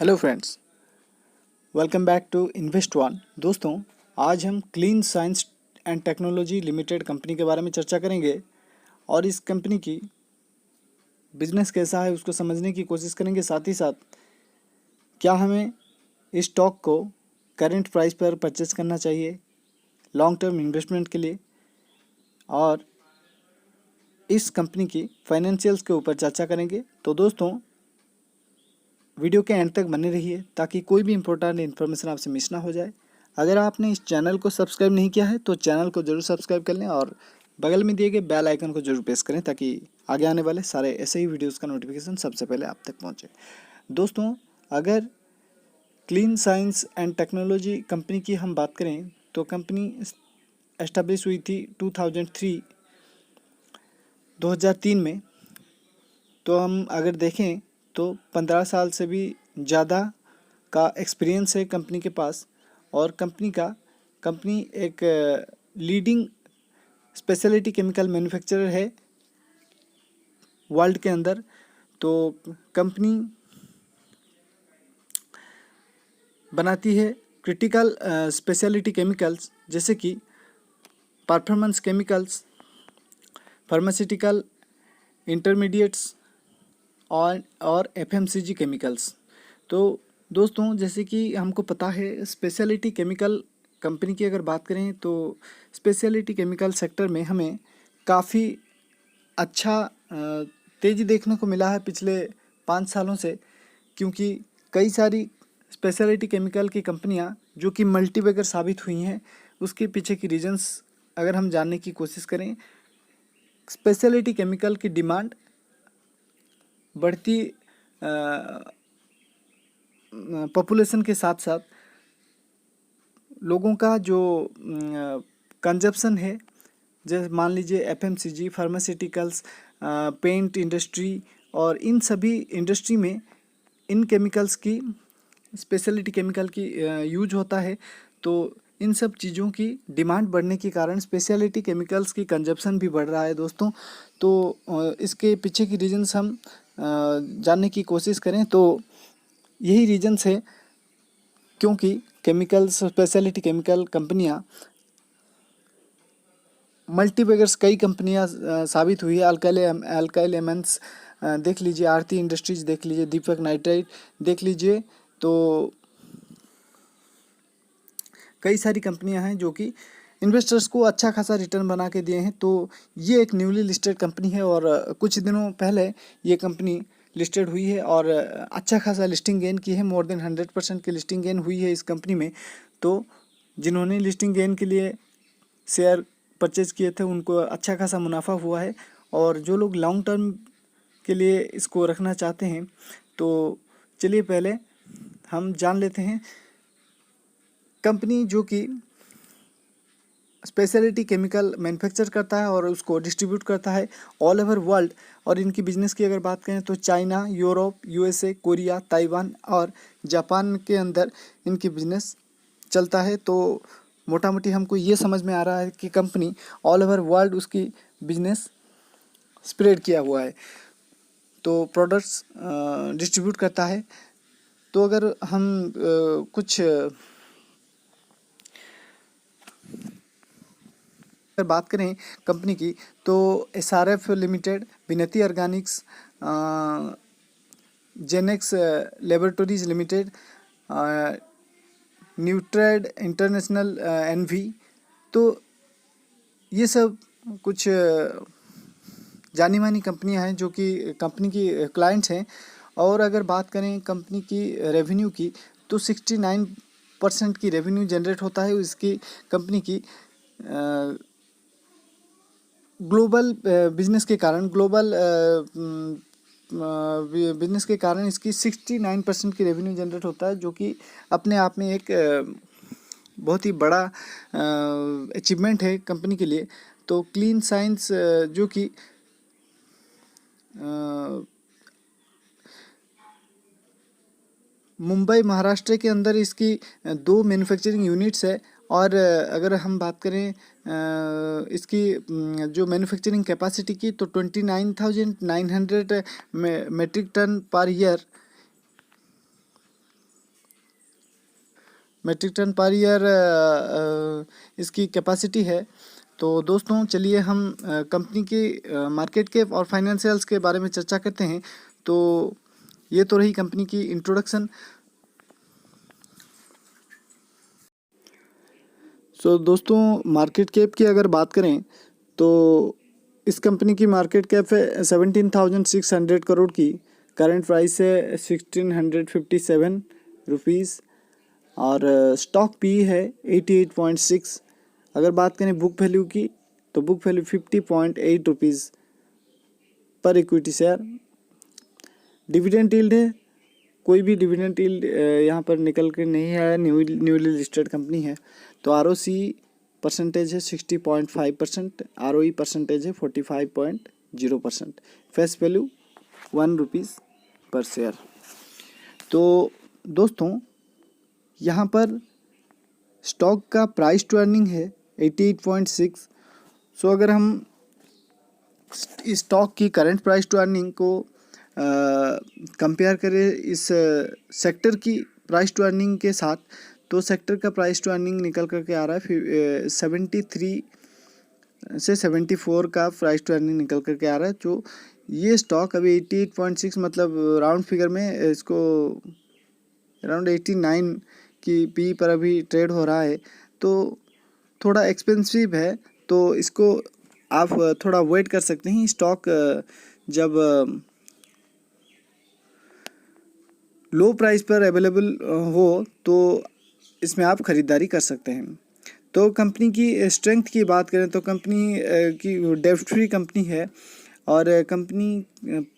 Hello friends, welcome back to Invest One. दोस्तों, आज हम clean science and technology limited company के बारे में चर्चा करेंगे और इस कंपनी की बिजनेस कैसा है उसको समझने की कोशिश करेंगे। साथ ही साथ क्या हमें इस स्टॉक को करंट प्राइस पर परचेस करना चाहिए लॉन्ग टर्म इन्वेस्टमेंट के लिए, और इस कंपनी की फाइनेंशियल्स के ऊपर चर्चा करेंगे। तो दोस्तों, वीडियो के एंड तक बने रहिए ताकि कोई भी इंपॉर्टेंट इन्फॉर्मेशन आपसे मिस ना हो जाए। अगर आपने इस चैनल को सब्सक्राइब नहीं किया है तो चैनल को जरूर सब्सक्राइब कर लें और बगल में दिए गए बेल आइकन को जरूर प्रेस करें ताकि आगे आने वाले सारे ऐसे ही वीडियोस का नोटिफिकेशन सबसे पहले आप तक पहुंचे। दोस्तों, अगर clean science and technology company की हम बात करें तो कंपनी एस्टेब्लिश हुई थी 2003 में। तो हम अगर देखें तो 15 साल से भी ज़्यादा का एक्सपीरियंस है कंपनी के पास, और कंपनी एक लीडिंग स्पेशलिटी केमिकल मैन्युफैक्चरर है वर्ल्ड के अंदर। तो कंपनी बनाती है क्रिटिकल स्पेशलिटी केमिकल्स जैसे कि परफॉर्मेंस केमिकल्स, फार्मास्यूटिकल इंटरमीडिएट्स और एफएमसीजी केमिकल्स। तो दोस्तों, जैसे कि हमको पता है स्पेशलिटी केमिकल कंपनी की अगर बात करें तो स्पेशलिटी केमिकल सेक्टर में हमें काफ़ी अच्छा तेज़ी देखने को मिला है पिछले 5 सालों से, क्योंकि कई सारी स्पेशलिटी केमिकल की कंपनियां जो कि मल्टीबैगर साबित हुई हैं, उसके पीछे की रीजंस अगर हम जानने की कोशिश करें। स्पेशलिटी केमिकल की डिमांड बढ़ती पॉपुलेशन के साथ साथ लोगों का जो कंजप्शन है, जैसे मान लीजिए एफएमसीजी, फार्मास्यूटिकल्स, पेंट इंडस्ट्री, और इन सभी इंडस्ट्री में इन केमिकल्स की स्पेशलिटी केमिकल की यूज होता है। तो इन सब चीज़ों की डिमांड बढ़ने के कारण स्पेशलिटी केमिकल्स की कंजप्शन भी बढ़ रहा है दोस्तों। तो इसके पीछे की रीजंस हम जानने की कोशिश करें तो यही रीजंस है, क्योंकि स्पेशलिटी केमिकल कंपनियां मल्टीबैगर्स कई कंपनियां साबित हुई है। अल्काइल एमेंस देख लीजिए, आरती इंडस्ट्रीज देख लीजिए, दीपक नाइट्राइट देख लीजिए। तो कई सारी कंपनियां हैं जो कि इन्वेस्टर्स को अच्छा खासा रिटर्न बना के दिए हैं। तो ये एक न्यूली लिस्टेड कंपनी है और कुछ दिनों पहले ये कंपनी लिस्टेड हुई है और अच्छा खासा लिस्टिंग गेन की है। मोर देन 100% की लिस्टिंग गेन हुई है इस कंपनी में। तो जिन्होंने लिस्टिंग गेन के लिए शेयर परचेज किए थे उनको अच्छा खासा मुनाफा हुआ है, और जो लोग लॉन्ग टर्म के लिए इसको रखना चाहते हैं तो चलिए पहले हम जान लेते हैं कंपनी जो कि स्पेशलिटी केमिकल मैन्युफैक्चर करता है और उसको डिस्ट्रीब्यूट करता है ऑल ओवर वर्ल्ड। और इनकी बिजनेस की अगर बात करें तो China, Europe, USA, Korea, Taiwan और जापान के अंदर इनकी बिजनेस चलता है। तो मोटा मोटी हमको ये समझ में आ रहा है कि कंपनी ऑल ओवर वर्ल्ड उसकी बिजनेस स्प्रेड किया हुआ है, तो प्रोडक्ट्स डिस्ट्रीब्यूट करता है। तो अगर हम कुछ अगर बात करें कंपनी की तो SRF limited, Vinati organics, Genex laboratories limited, Nutrade international, NV, तो ये सब कुछ जानी मानी कंपनियां हैं जो कि कंपनी की क्लाइंट्स हैं। और अगर बात करें कंपनी की रेवेन्यू की तो 69% की रेवेन्यू जनरेट होता है इसकी कंपनी की ग्लोबल बिजनेस के कारण इसकी 69% की रेवेन्यू जनरेट होता है, जो कि अपने आप में एक बहुत ही बड़ा अचीवमेंट है कंपनी के लिए। तो क्लीन साइंस जो कि मुंबई महाराष्ट्र के अंदर इसकी 2 मैन्युफैक्चरिंग यूनिट्स है। और अगर हम बात करें इसकी जो मैन्युफैक्चरिंग कैपेसिटी की तो 29,900 metric ton per year metric ton per year इसकी कैपेसिटी है। तो दोस्तों चलिए हम कंपनी की मार्केट कैप और फाइनेंशियल्स के बारे में चर्चा करते हैं। तो ये तो रही कंपनी की इंट्रोडक्शन। दोस्तों मार्केट कैप की अगर बात करें तो इस कंपनी की मार्केट कैप है 17,600 करोड़ की। करंट प्राइस है 1657 रुपीज़ और स्टॉक पी है 88.6। अगर बात करें बुक वैल्यू की तो बुक वैल्यू 50.8 रुपीज़ पर इक्विटी शेयर। डिविडेंड यील्ड है, कोई भी डिविडेंड यील्ड यहाँ पर निकल कर नहीं है, न्यूली लिस्टेड कंपनी है। तो आरओसी परसेंटेज है 60.5%, आरओई परसेंटेज है 45.0%। फेस वैल्यू 1 रुपीज़ पर शेयर। तो दोस्तों यहाँ पर स्टॉक का प्राइस टू अर्निंग है 88.6। अगर हम स्टॉक की करंट प्राइस टू अर्निंग को कंपेयर करें इस सेक्टर की प्राइस टू अर्निंग के साथ, तो सेक्टर का प्राइस टू अर्निंग निकल करके आ रहा है 73 से 74 का प्राइस टू अर्निंग निकल करके आ रहा है। जो ये स्टॉक अभी 88.6 मतलब राउंड फिगर में इसको अराउंड 89 की पी पर अभी ट्रेड हो रहा है। तो थोड़ा एक्सपेंसिव है, तो इसको आप थोड़ा वेट कर सकते हैं। स्टॉक जब लो प्राइस पर अवेलेबल हो तो इसमें आप ख़रीदारी कर सकते हैं। तो कंपनी की स्ट्रेंथ की बात करें तो कंपनी की डेब्ट फ्री कंपनी है और कंपनी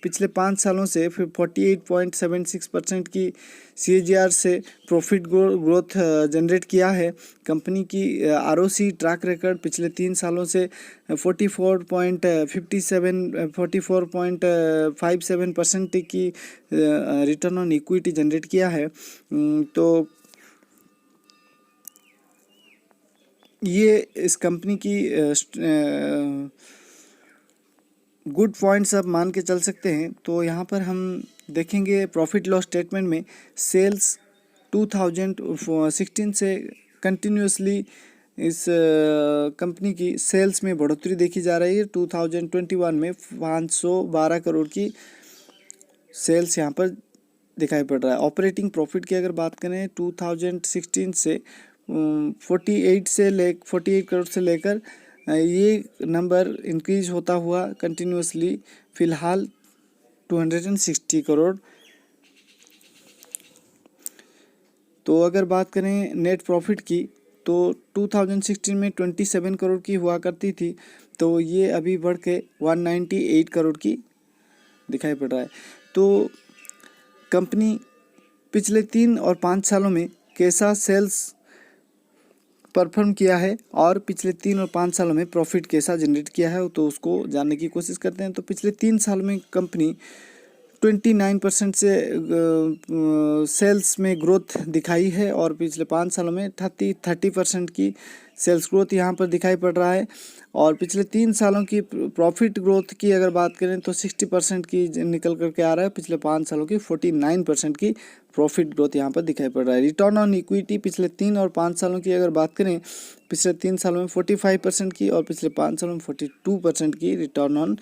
पिछले 5 सालों से फिर 48.76% की CAGR से प्रॉफिट ग्रोथ जनरेट किया है। कंपनी की आरओसी ट्रैक रिकॉर्ड पिछले 3 सालों से 44.57% की रिटर्न ऑन इक्विटी जनरेट किया है। तो ये इस कंपनी की गुड पॉइंट्स आप मान के चल सकते हैं। तो यहाँ पर हम देखेंगे प्रॉफिट लॉस स्टेटमेंट में सेल्स 2016 से कंटिन्यूसली इस कंपनी की सेल्स में बढ़ोतरी देखी जा रही है। 2021 में 512 करोड़ की सेल्स यहाँ पर दिखाई पड़ रहा है। ऑपरेटिंग प्रॉफिट की अगर बात करें 2016 से 48 करोड़ से लेकर ये नंबर इंक्रीज होता हुआ कंटिन्यूसली फ़िलहाल 260 करोड़। तो अगर बात करें नेट प्रॉफिट की तो 2016 में 27 करोड़ की हुआ करती थी, तो ये अभी बढ़ के 198 करोड़ की दिखाई पड़ रहा है। तो कंपनी पिछले 3 और 5 सालों में कैसा सेल्स परफॉर्म किया है और पिछले 3 और 5 सालों में प्रॉफिट कैसा जनरेट किया है, तो उसको जानने की कोशिश करते हैं। तो पिछले 3 साल में कंपनी 29% से सेल्स में ग्रोथ दिखाई है और पिछले 5 सालों में 30% की सेल्स ग्रोथ यहाँ पर दिखाई पड़ रहा है। और पिछले 3 सालों की प्रॉफिट ग्रोथ की अगर बात करें तो 60% की निकल करके आ रहा है। पिछले 5 सालों की 49% की प्रॉफिट ग्रोथ यहाँ पर दिखाई पड़ रहा है। रिटर्न ऑन इक्विटी पिछले 3 और 5 सालों की अगर बात करें, पिछले 3 सालों में 45% की और पिछले 5 सालों में 42% की रिटर्न ऑन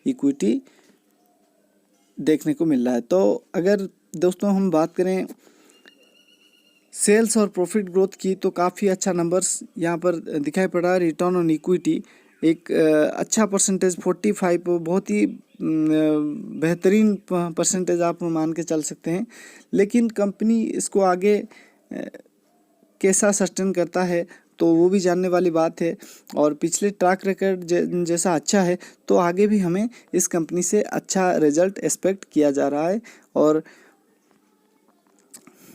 इक्विटी देखने को मिल रहा है। तो अगर दोस्तों हम बात करें सेल्स और प्रॉफिट ग्रोथ की, तो काफ़ी अच्छा नंबर्स यहाँ पर दिखाई पड़ रहा है। रिटर्न ऑन इक्विटी एक अच्छा परसेंटेज 45 बहुत ही बेहतरीन परसेंटेज आप मान के चल सकते हैं। लेकिन कंपनी इसको आगे कैसा सस्टेन करता है तो वो भी जानने वाली बात है। और पिछले ट्रैक रिकॉर्ड जैसा अच्छा है तो आगे भी हमें इस कंपनी से अच्छा रिजल्ट एक्सपेक्ट किया जा रहा है। और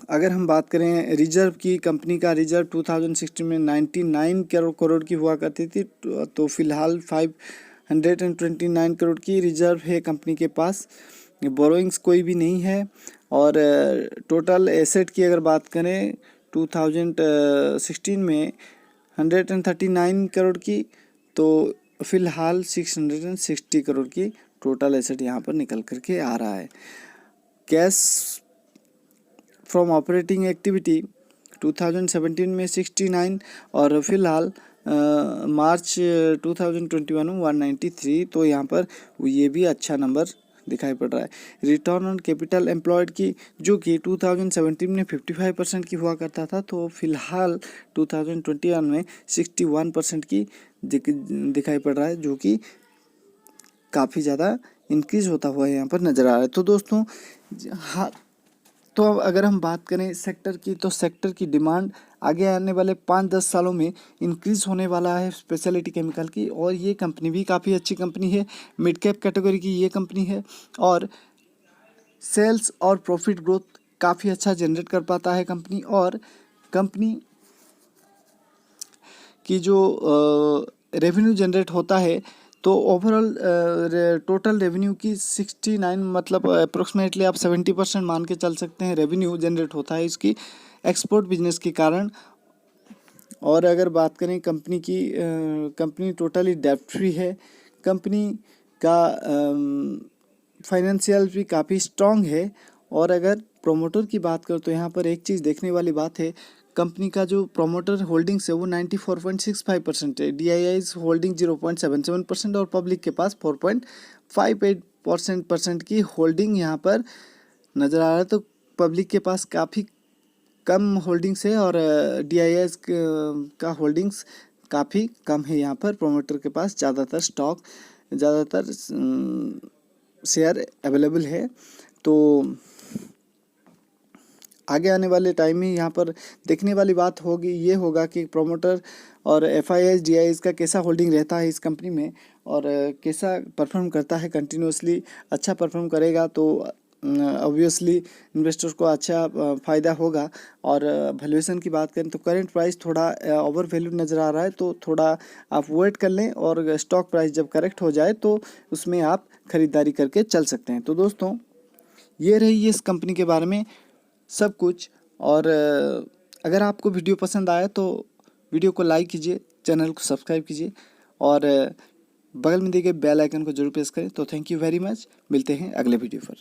अगर हम बात करें रिजर्व की, कंपनी का रिजर्व 2016 में 99 करोड़ की हुआ करती थी, तो फिलहाल 529 करोड़ की रिजर्व है कंपनी के पास। बोरोइंग्स कोई भी नहीं है। और टोटल एसेट की अगर बात करें 2016 में 139 करोड़ की, तो फिलहाल 660 करोड़ की टोटल एसेट यहाँ पर निकल करके आ रहा है। कैश फ्रॉम ऑपरेटिंग एक्टिविटी 2017 में 69 और फिलहाल मार्च 2021 में 193, तो यहाँ पर ये भी अच्छा नंबर दिखाई पड़ रहा है। रिटर्न ऑन कैपिटल एम्प्लॉयड की जो कि 2017 में 55% की हुआ करता था, तो फिलहाल 2021 में 61% की दिखाई पड़ रहा है, जो कि काफ़ी ज़्यादा इंक्रीज होता हुआ यहाँ पर नज़र आ रहा है। तो दोस्तों हाँ, तो अब अगर हम बात करें सेक्टर की, तो सेक्टर की डिमांड आगे आने वाले 5-10 सालों में इंक्रीज होने वाला है स्पेशलिटी केमिकल की, और ये कंपनी भी काफ़ी अच्छी कंपनी है, मिड कैप कैटेगरी की ये कंपनी है, और सेल्स और प्रॉफिट ग्रोथ काफ़ी अच्छा जनरेट कर पाता है कंपनी, और कंपनी की जो रेवेन्यू जनरेट होता है, तो ओवरऑल टोटल रेवेन्यू की 69 मतलब अप्रोक्सीमेटली आप 70% मान के चल सकते हैं रेवेन्यू जनरेट होता है इसकी एक्सपोर्ट बिजनेस के कारण। और अगर बात करें कंपनी की, कंपनी टोटली डेब्ट फ्री है, कंपनी का फाइनेंशियल भी काफ़ी स्ट्रॉन्ग है। और अगर प्रोमोटर की बात करें तो यहाँ पर एक चीज़ देखने वाली बात है, कंपनी का जो प्रोमोटर होल्डिंग्स है वो 94.65% है, DII's होल्डिंग 0.77% और पब्लिक के पास 4.58% की होल्डिंग यहाँ पर नज़र आ रहा है। तो पब्लिक के पास काफ़ी कम होल्डिंग्स है और DII's का होल्डिंग्स काफ़ी कम है। यहाँ पर प्रोमोटर के पास ज़्यादातर स्टॉक, ज़्यादातर शेयर अवेलेबल है। तो आगे आने वाले टाइम में यहाँ पर देखने वाली बात होगी, ये होगा कि प्रोमोटर और FII's DII's का कैसा होल्डिंग रहता है इस कंपनी में, और कैसा परफॉर्म करता है। कंटिन्यूसली अच्छा परफॉर्म करेगा तो ऑब्वियसली इन्वेस्टर्स को अच्छा फ़ायदा होगा। और वैल्यूएशन की बात करें तो करंट प्राइस थोड़ा ओवर वैल्यू नज़र आ रहा है, तो थोड़ा आप वेट कर लें, और स्टॉक प्राइस जब करेक्ट हो जाए तो उसमें आप ख़रीदारी करके चल सकते हैं। तो दोस्तों ये रही इस कंपनी के बारे में सब कुछ। और अगर आपको वीडियो पसंद आया तो वीडियो को लाइक कीजिए, चैनल को सब्सक्राइब कीजिए, और बगल में दिए गए बेल आइकन को जरूर प्रेस करें। तो थैंक यू वेरी मच, मिलते हैं अगले वीडियो पर।